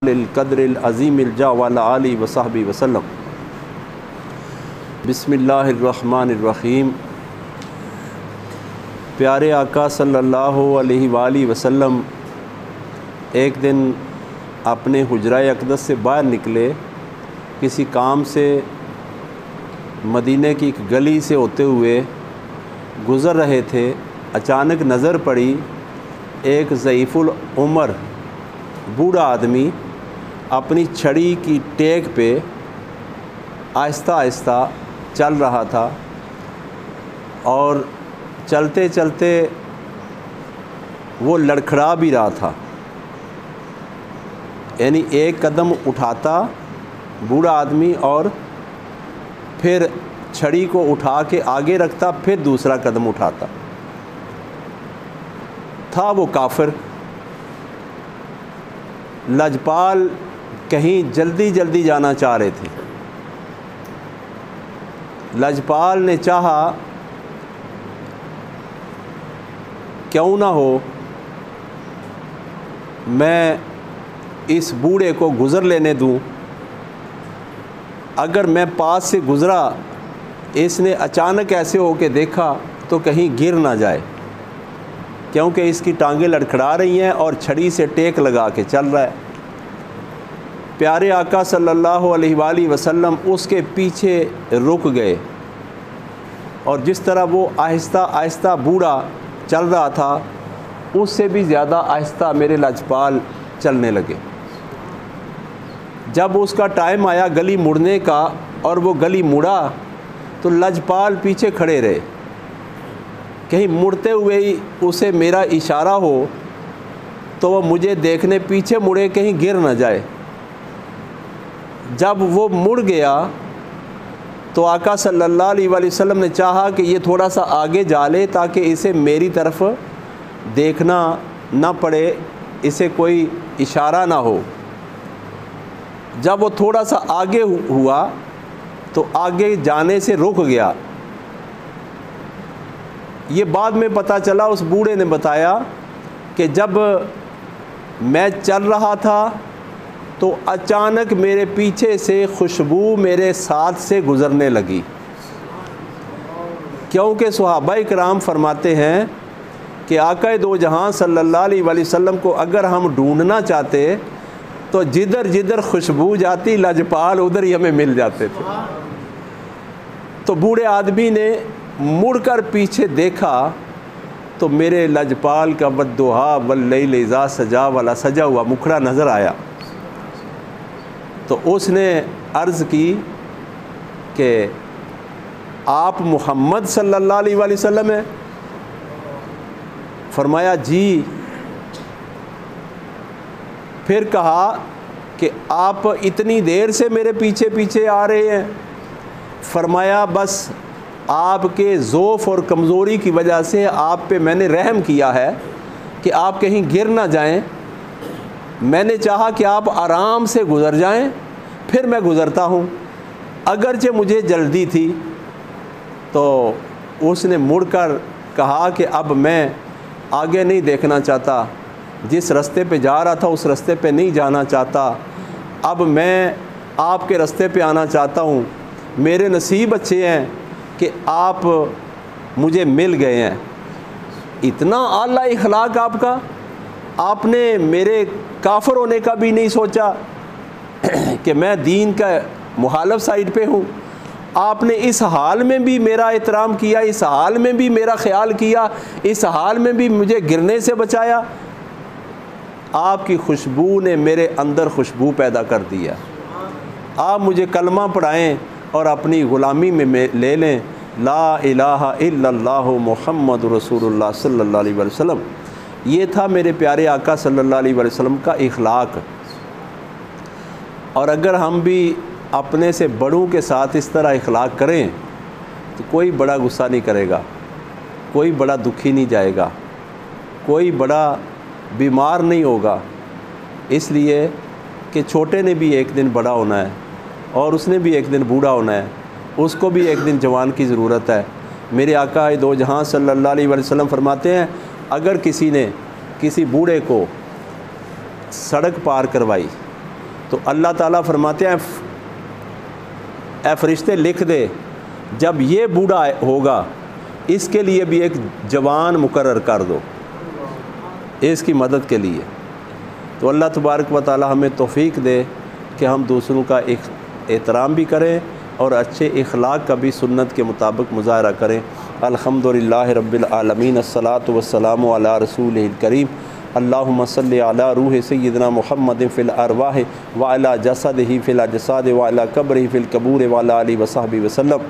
क़द्रिल अज़ीमिल जा वाला आली व सहबी वसल्लम। बिस्मिल्लाहिर्रहमानिर्रहीम। प्यारे आका सल्लल्लाहु अलैहि वसल्लम एक दिन अपने हुजरा अक़दस से बाहर निकले, किसी काम से मदीने की एक गली से होते हुए गुज़र रहे थे। अचानक नज़र पड़ी एक ज़ईफ़ुल उमर बूढ़ा आदमी अपनी छड़ी की टेक पे आहिस्ता आहिस्ता चल रहा था और चलते चलते वो लड़खड़ा भी रहा था। यानी एक कदम उठाता बूढ़ा आदमी और फिर छड़ी को उठा के आगे रखता, फिर दूसरा कदम उठाता था। वो काफिर लजपाल कहीं जल्दी जल्दी जाना चाह रहे थे। लजपाल ने चाहा क्यों ना हो मैं इस बूढ़े को गुज़र लेने दूं। अगर मैं पास से गुज़रा, इसने अचानक ऐसे होके देखा तो कहीं गिर ना जाए, क्योंकि इसकी टांगें लड़खड़ा रही हैं और छड़ी से टेक लगा के चल रहा है। प्यारे आका सल्लल्लाहु अलैहि वसल्लम उसके पीछे रुक गए और जिस तरह वो आहिस्ता आहिस्ता बूढ़ा चल रहा था, उससे भी ज़्यादा आहिस्ता मेरे लजपाल चलने लगे। जब उसका टाइम आया गली मुड़ने का और वो गली मुड़ा तो लजपाल पीछे खड़े रहे, कहीं मुड़ते हुए ही उसे मेरा इशारा हो तो वह मुझे देखने पीछे मुड़े, कहीं गिर न जाए। जब वो मुड़ गया तो आका सल्लल्लाहु अलैहि वसल्लम ने चाहा कि ये थोड़ा सा आगे जा ले ताकि इसे मेरी तरफ देखना ना पड़े, इसे कोई इशारा ना हो। जब वो थोड़ा सा आगे हुआ तो आगे जाने से रुक गया। ये बाद में पता चला, उस बूढ़े ने बताया कि जब मैं चल रहा था तो अचानक मेरे पीछे से खुशबू मेरे साथ से गुज़रने लगी, क्योंकि सहाबाए किराम फरमाते हैं कि आका दो जहां सल्लल्लाहु अलैहि वसल्लम को अगर हम ढूंढना चाहते तो जिधर जिधर खुशबू जाती लजपाल उधर ही हमें मिल जाते थे। तो बूढ़े आदमी ने मुड़कर पीछे देखा तो मेरे लजपाल का बद्दुहा वल्लैल इज़ा सजा वाला सजा हुआ मुखड़ा नज़र आया। तो उसने अर्ज़ की कि आप मोहम्मद सल्लल्लाहु अलैहि वसल्लम हैं? फरमाया जी। फिर कहा कि आप इतनी देर से मेरे पीछे पीछे आ रहे हैं? फरमाया बस आपके ज़ौफ़ और कमज़ोरी की वजह से आप पे मैंने रहम किया है कि आप कहीं गिर ना जाएं। मैंने चाहा कि आप आराम से गुज़र जाएं, फिर मैं गुज़रता हूँ। अगरचे मुझे जल्दी थी। तो उसने मुड़कर कहा कि अब मैं आगे नहीं देखना चाहता, जिस रास्ते पे जा रहा था उस रास्ते पे नहीं जाना चाहता, अब मैं आपके रास्ते पे आना चाहता हूँ। मेरे नसीब अच्छे हैं कि आप मुझे मिल गए हैं। इतना आला इखलाक आपका, आपने मेरे काफिर होने का भी नहीं सोचा कि मैं दीन का मुखालिफ साइड पे हूँ। आपने इस हाल में भी मेरा एहतराम किया, इस हाल में भी मेरा ख्याल किया, इस हाल में भी मुझे गिरने से बचाया। आपकी खुशबू ने मेरे अंदर खुशबू पैदा कर दिया। आप मुझे कलमा पढ़ाएँ और अपनी ग़ुलामी में ले लें, ला इलाहा इल्लल्लाहु मुहम्मद रसूलुल्लाह सल्लल्लाहु अलैहि वसल्लम। ये था मेरे प्यारे आका सल्लल्लाहु अलैहि वसल्लम का इखलाक। और अगर हम भी अपने से बड़ों के साथ इस तरह इखलाक करें तो कोई बड़ा गुस्सा नहीं करेगा, कोई बड़ा दुखी नहीं जाएगा, कोई बड़ा बीमार नहीं होगा। इसलिए कि छोटे ने भी एक दिन बड़ा होना है और उसने भी एक दिन बूढ़ा होना है, उसको भी एक दिन जवान की ज़रूरत है। मेरे आका दो जहां सल्लल्लाहु अलैहि वसल्लम फरमाते हैं, अगर किसी ने किसी बूढ़े को सड़क पार करवाई तो अल्लाह ताला फरमाते हैं ए फरिश्ते लिख दे, जब ये बूढ़ा होगा इसके लिए भी एक जवान मुकर्रर कर दो इसकी मदद के लिए। तो अल्लाह तबारक व तआला हमें तौफ़ीक दे कि हम दूसरों का एहतराम भी करें और अच्छे इखलाक का भी सुन्नत के मुताबिक मुज़ाहरा करें। अल्हम्दुलिल्लाह रब्बिल आलमीन, अस्सलातु वस्सलामु अला रसूलिल करीम, अल्लाहुम्मा सल्लि अला रूहि सय्यिदिना मुहम्मदिन फ़िल अरवाहि व अला जसदिही फ़िल अजसादि व अला क़ब्रिही फ़िल क़बूर व अला आलिहि व सहबिही वसल्लम।